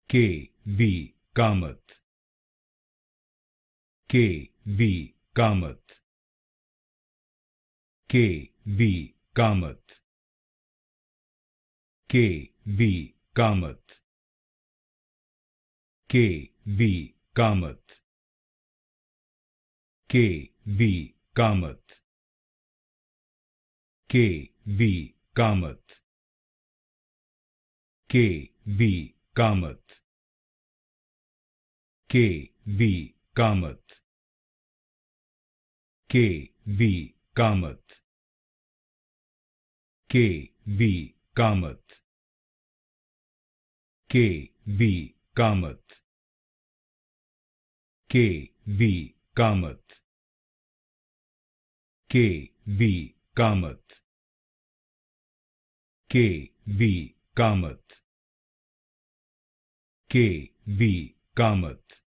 K.V. Kamath, K.V. Kamath, K.V. Kamath, K.V. Kamath, K.V. Kamath, K.V. Kamath, K.V. Kamath, K.V. Kamath, K.V. Kamath, K.V. Kamath, K.V. Kamath, K.V. Kamath, K.V. Kamath, K.V. Kamath, K.V. Kamath, K.V. Kamath,